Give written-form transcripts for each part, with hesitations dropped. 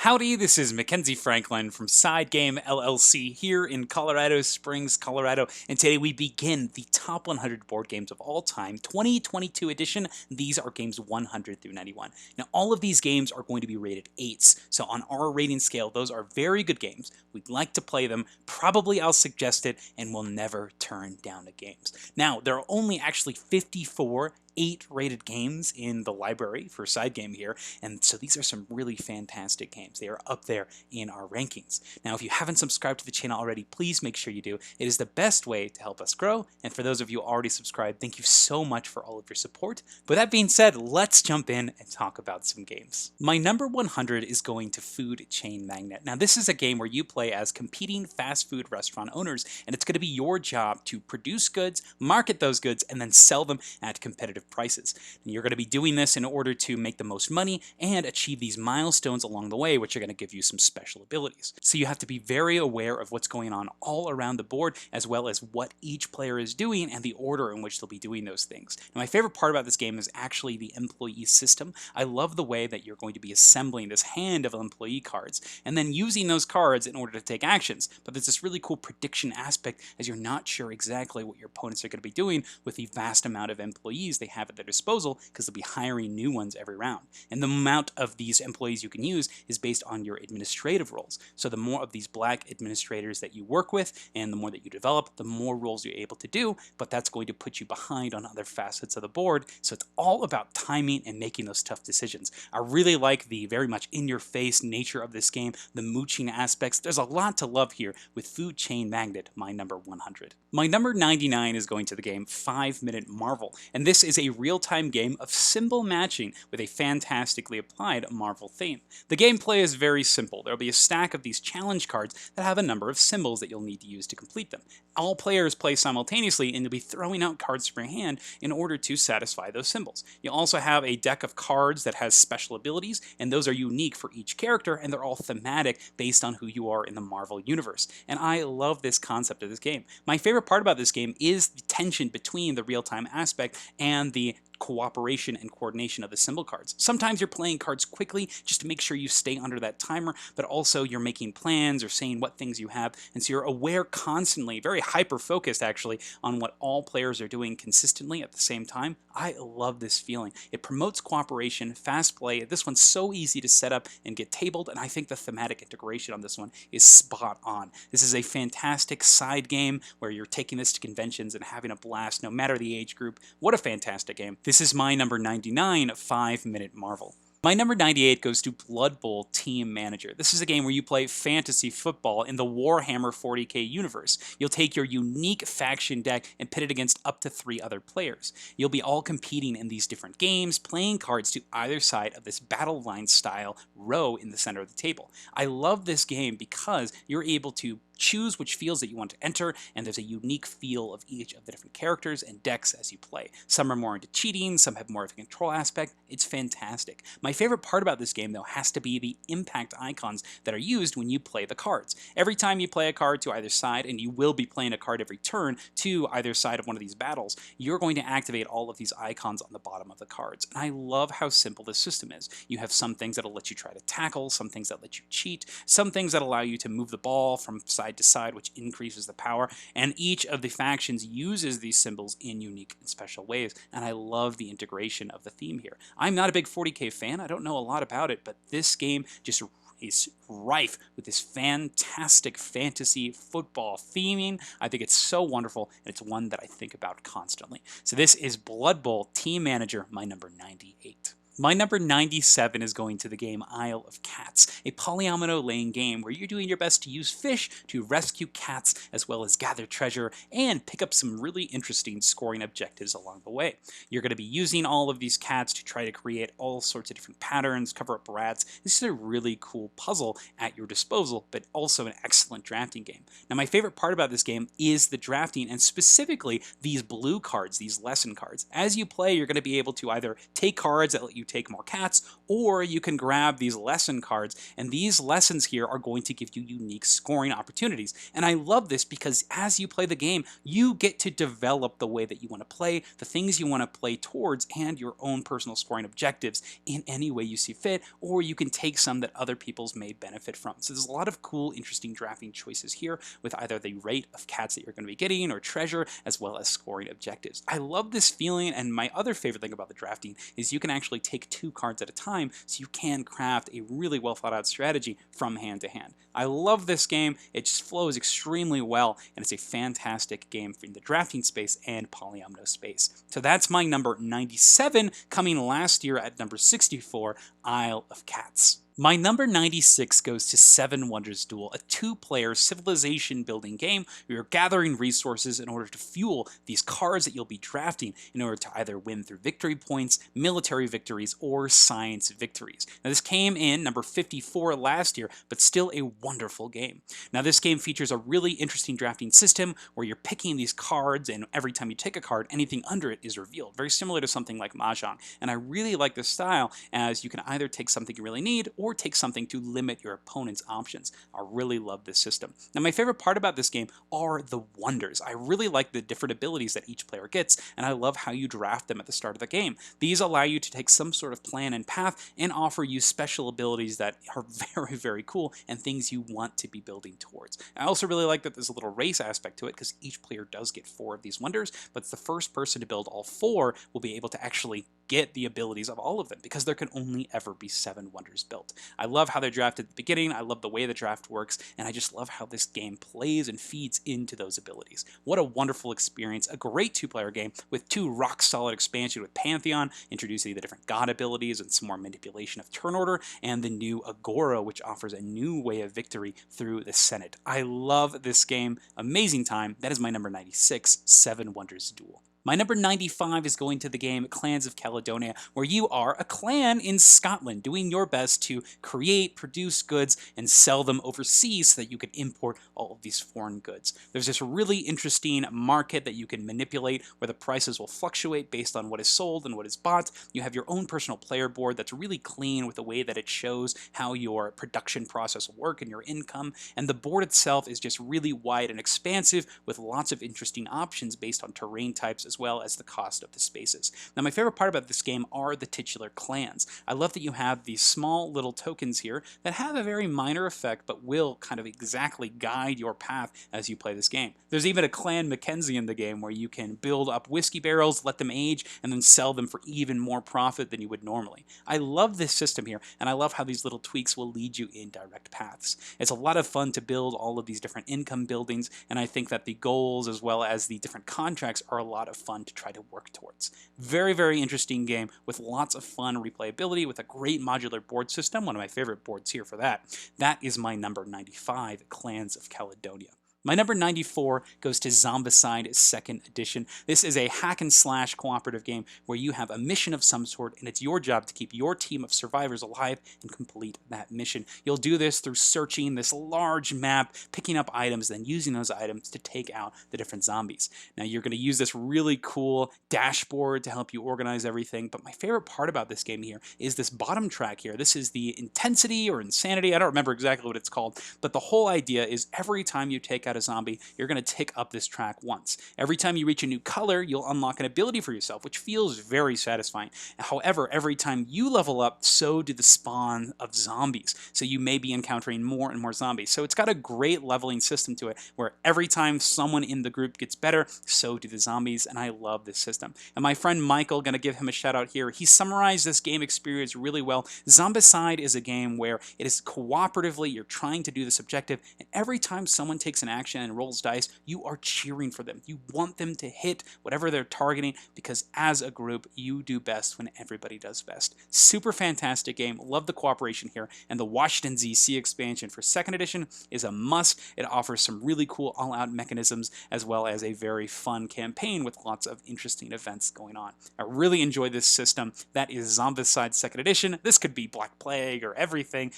Howdy, this is Mackenzie Franklin from SideGame LLC here in Colorado Springs, Colorado, and today we begin the top 100 board games of all time, 2022 edition. These are games 100 through 91. Now, all of these games are going to be rated 8s, so on our rating scale, those are very good games. We'd like to play them, probably I'll suggest it, and we'll never turn down the games. Now, there are only actually 54 8-rated games in the library for SideGame here, and so these are some really fantastic games. They are up there in our rankings. Now, if you haven't subscribed to the channel already, please make sure you do. It is the best way to help us grow, and for those of you already subscribed, thank you so much for all of your support. With that being said, let's jump in and talk about some games. My number 100 is going to Food Chain Magnate. Now, this is a game where you play as competing fast food restaurant owners, and it's going to be your job to produce goods, market those goods, and then sell them at competitive prices. And you're going to be doing this in order to make the most money and achieve these milestones along the way, which are going to give you some special abilities. So you have to be very aware of what's going on all around the board, as well as what each player is doing and the order in which they'll be doing those things. Now, my favorite part about this game is actually the employee system. I love the way that you're going to be assembling this hand of employee cards and then using those cards in order to take actions. But there's this really cool prediction aspect, as you're not sure exactly what your opponents are going to be doing with the vast amount of employees they have at their disposal, because they'll be hiring new ones every round. And the amount of these employees you can use is based on your administrative roles. So the more of these black administrators that you work with and the more that you develop, the more roles you're able to do, but that's going to put you behind on other facets of the board. So it's all about timing and making those tough decisions. I really like the very much in-your-face nature of this game, the mooching aspects. There's a lot to love here with Food Chain Magnate, my number 100. My number 99 is going to the game 5 Minute Marvel, and this is a real-time game of symbol matching with a fantastically applied Marvel theme. The gameplay is very simple. There'll be a stack of these challenge cards that have a number of symbols that you'll need to use to complete them. All players play simultaneously, and you'll be throwing out cards from your hand in order to satisfy those symbols. You'll also have a deck of cards that has special abilities, and those are unique for each character, and they're all thematic based on who you are in the Marvel universe. And I love this concept of this game. My favorite part about this game is the tension between the real-time aspect and the cooperation and coordination of the symbol cards. Sometimes you're playing cards quickly just to make sure you stay under that timer, but also you're making plans or saying what things you have, and so you're aware constantly, very hyper-focused actually, on what all players are doing consistently at the same time. I love this feeling. It promotes cooperation, fast play. This one's so easy to set up and get tabled, and I think the thematic integration on this one is spot on. This is a fantastic side game where you're taking this to conventions and having a blast no matter the age group. What a fantastic game. This is my number 99 5 Minute Marvel. My number 98 goes to Blood Bowl Team Manager. This is a game where you play fantasy football in the Warhammer 40k universe. You'll take your unique faction deck and pit it against up to 3 other players. You'll be all competing in these different games, playing cards to either side of this battle line style row in the center of the table. I love this game because you're able to choose which fields that you want to enter, and there's a unique feel of each of the different characters and decks as you play. Some are more into cheating, some have more of a control aspect. It's fantastic. My favorite part about this game, though, has to be the impact icons that are used when you play the cards. Every time you play a card to either side, and you will be playing a card every turn to either side of one of these battles, you're going to activate all of these icons on the bottom of the cards. And I love how simple this system is. You have some things that'll let you try to tackle, some things that let you cheat, some things that allow you to move the ball from side to side, which increases the power, and each of the factions uses these symbols in unique and special ways, and I love the integration of the theme here. I'm not a big 40k fan, I don't know a lot about it, but this game just is rife with this fantastic fantasy football theming. I think it's so wonderful, and it's one that I think about constantly. So this is Blood Bowl Team Manager, my number 98. My number 97 is going to the game Isle of Cats, a polyomino laying game where you're doing your best to use fish to rescue cats as well as gather treasure and pick up some really interesting scoring objectives along the way. You're going to be using all of these cats to try to create all sorts of different patterns, cover up rats. This is a really cool puzzle at your disposal, but also an excellent drafting game. Now, my favorite part about this game is the drafting, and specifically these blue cards, these lesson cards. As you play, you're going to be able to either take cards that let you take more cats, or you can grab these lesson cards, and these lessons here are going to give you unique scoring opportunities. And I love this because as you play the game, you get to develop the way that you want to play, the things you want to play towards, and your own personal scoring objectives in any way you see fit, or you can take some that other people's may benefit from. So there's a lot of cool, interesting drafting choices here with either the rate of cats that you're going to be getting or treasure, as well as scoring objectives. I love this feeling, and my other favorite thing about the drafting is you can actually take 2 cards at a time, so you can craft a really well thought out strategy from hand to hand. I love this game. It just flows extremely well, and it's a fantastic game in the drafting space and polyomino space. So that's my number 97, coming last year at number 64, Isle of Cats. My number 96 goes to Seven Wonders Duel, a 2-player civilization building game where you're gathering resources in order to fuel these cards that you'll be drafting in order to either win through victory points, military victories, or science victories. Now this came in number 54 last year, but still a wonderful game. Now this game features a really interesting drafting system where you're picking these cards, and every time you take a card, anything under it is revealed, very similar to something like Mahjong. And I really like this style, as you can either take something you really need or take something to limit your opponent's options. I really love this system. Now my favorite part about this game are the wonders. I really like the different abilities that each player gets, and I love how you draft them at the start of the game. These allow you to take some sort of plan and path and offer you special abilities that are very, very cool and things you want to be building towards. I also really like that there's a little race aspect to it, because each player does get 4 of these wonders, but the first person to build all 4 will be able to actually get the abilities of all of them, because there can only ever be 7 wonders built. I love how they're drafted at the beginning, I love the way the draft works, and I just love how this game plays and feeds into those abilities. What a wonderful experience, a great 2-player game with 2 rock-solid expansion with Pantheon, introducing the different god abilities and some more manipulation of turn order, and the new Agora, which offers a new way of victory through the Senate. I love this game, amazing time. That is my number 96, Seven Wonders Duel. My number 95 is going to the game Clans of Caledonia, where you are a clan in Scotland doing your best to create, produce goods, and sell them overseas so that you can import all of these foreign goods. There's this really interesting market that you can manipulate where the prices will fluctuate based on what is sold and what is bought. You have your own personal player board that's really clean with the way that it shows how your production process will work and your income, and the board itself is just really wide and expansive with lots of interesting options based on terrain types as well as the cost of the spaces. Now my favorite part about this game are the titular clans. I love that you have these small little tokens here that have a very minor effect but will kind of exactly guide your path as you play this game. There's even a clan Mackenzie in the game where you can build up whiskey barrels, let them age, and then sell them for even more profit than you would normally. I love this system here, and I love how these little tweaks will lead you in direct paths. It's a lot of fun to build all of these different income buildings, and I think that the goals as well as the different contracts are a lot of fun to try to work towards. Very, very interesting game with lots of fun replayability with a great modular board system, one of my favorite boards here for that. That is my number 95, Clans of Caledonia. My number 94 goes to Zombicide 2nd Edition. This is a hack and slash cooperative game where you have a mission of some sort, and it's your job to keep your team of survivors alive and complete that mission. You'll do this through searching this large map, picking up items, then using those items to take out the different zombies. Now you're going to use this really cool dashboard to help you organize everything, but my favorite part about this game here is this bottom track here. This is the intensity or insanity, I don't remember exactly what it's called, but the whole idea is every time you take out a zombie, you're going to tick up this track once. Every time you reach a new color, you'll unlock an ability for yourself, which feels very satisfying. However, every time you level up, so do the spawn of zombies. So you may be encountering more and more zombies. So it's got a great leveling system to it, where every time someone in the group gets better, so do the zombies, and I love this system. And my friend Michael, going to give him a shout out here, he summarized this game experience really well. Zombicide is a game where it is cooperatively, you're trying to do this objective, and every time someone takes an action and rolls dice, you are cheering for them. You want them to hit whatever they're targeting, because as a group, you do best when everybody does best. Super fantastic game. Love the cooperation here, and the Washington DC expansion for 2nd Edition is a must. It offers some really cool all-out mechanisms as well as a very fun campaign with lots of interesting events going on. I really enjoy this system. That is Zombicide 2nd Edition. This could be Black Plague or anything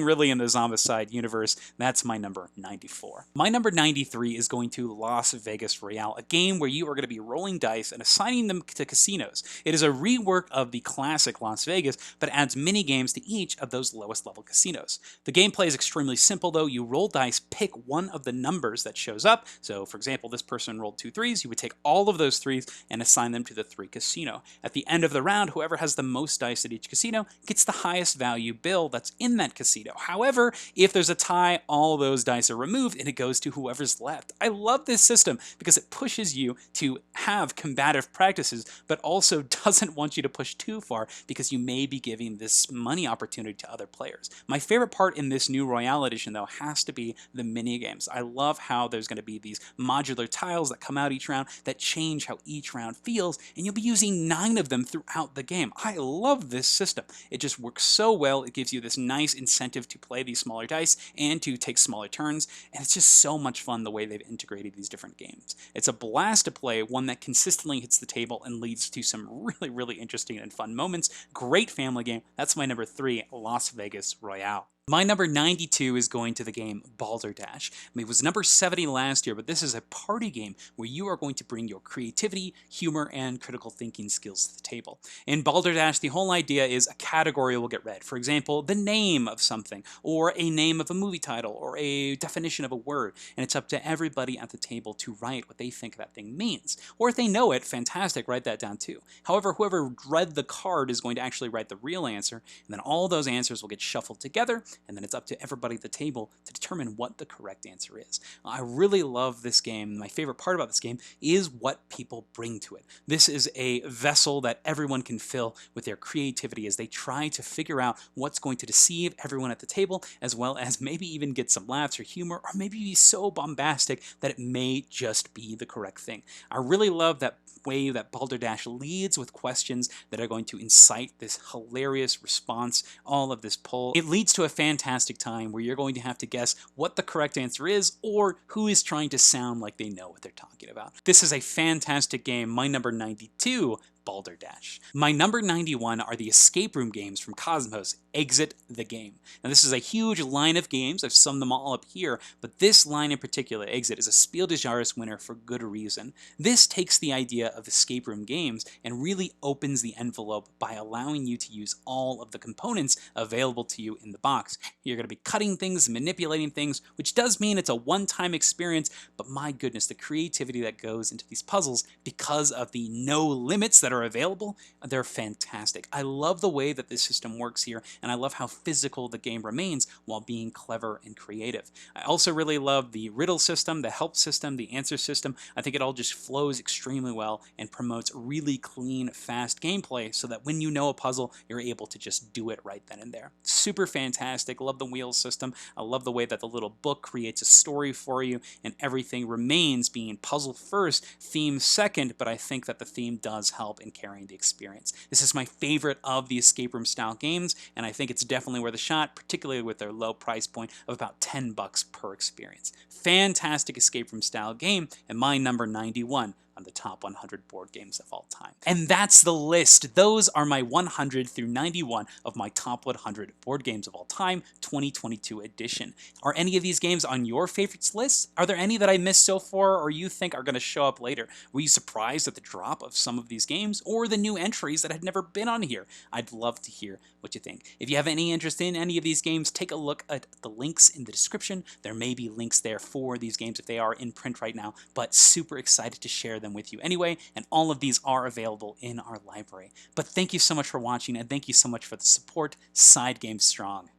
really in the Zombicide universe. That's my number 94. My number number 93 is going to Las Vegas Royale, a game where you are going to be rolling dice and assigning them to casinos. It is a rework of the classic Las Vegas, but adds mini games to each of those lowest level casinos. The gameplay is extremely simple though. You roll dice, pick one of the numbers that shows up. So for example, this person rolled 2 threes. You would take all of those threes and assign them to the 3 casino. At the end of the round, whoever has the most dice at each casino gets the highest value bill that's in that casino. However, if there's a tie, all those dice are removed and it goes to whoever's left. I love this system because it pushes you to have combative practices, but also doesn't want you to push too far because you may be giving this money opportunity to other players. My favorite part in this new Royale edition, though, has to be the mini games. I love how there's going to be these modular tiles that come out each round that change how each round feels, and you'll be using 9 of them throughout the game. I love this system. It just works so well. It gives you this nice incentive to play these smaller dice and to take smaller turns, and it's just so much fun the way they've integrated these different games. It's a blast to play, one that consistently hits the table and leads to some really interesting and fun moments. Great family game. That's my number 3, Las Vegas Royale. My number 92 is going to the game Balderdash. It was number 70 last year, but this is a party game where you are going to bring your creativity, humor, and critical thinking skills to the table. In Balderdash, the whole idea is a category will get read. For example, the name of something, or a name of a movie title, or a definition of a word, and it's up to everybody at the table to write what they think that thing means. Or if they know it, fantastic, write that down too. However, whoever read the card is going to actually write the real answer, and then all those answers will get shuffled together, and then it's up to everybody at the table to determine what the correct answer is. I really love this game. My favorite part about this game is what people bring to it. This is a vessel that everyone can fill with their creativity as they try to figure out what's going to deceive everyone at the table, as well as maybe even get some laughs or humor, or maybe be so bombastic that it may just be the correct thing. I really love that way that Balderdash leads with questions that are going to incite this hilarious response, all of this pull. It leads to a fantastic time where you're going to have to guess what the correct answer is or who is trying to sound like they know what they're talking about. This is a fantastic game. My number 92, Balderdash. My number 91 are the escape room games from Cosmos, Exit the Game. Now this is a huge line of games, I've summed them all up here, but this line in particular, Exit, is a Spiel des Jahres winner for good reason. This takes the idea of escape room games and really opens the envelope by allowing you to use all of the components available to you in the box. You're going to be cutting things, manipulating things, which does mean it's a one-time experience, but my goodness, the creativity that goes into these puzzles because of the no limits that are available, they're fantastic. I love the way that this system works here, and I love how physical the game remains while being clever and creative. I also really love the riddle system, the help system, the answer system. I think it all just flows extremely well and promotes really clean, fast gameplay so that when you know a puzzle, you're able to just do it right then and there. Super fantastic. Love the wheel system. I love the way that the little book creates a story for you, and everything remains being puzzle first, theme second, but I think that the theme does help in carrying the experience. This is my favorite of the escape room style games, and I think it's definitely worth a shot, particularly with their low price point of about $10 per experience. Fantastic escape room style game, and my number 91 on the top 100 board games of all time. And that's the list. Those are my 100 through 91 of my top 100 board games of all time, 2022 edition. Are any of these games on your favorites list? Are there any that I missed so far or you think are going to show up later? Were you surprised at the drop of some of these games or the new entries that had never been on here? I'd love to hear what you think. If you have any interest in any of these games, take a look at the links in the description. There may be links there for these games if they are in print right now, but super excited to share them with you anyway, and all of these are available in our library. But thank you so much for watching, and thank you so much for the support. SideGame Strong.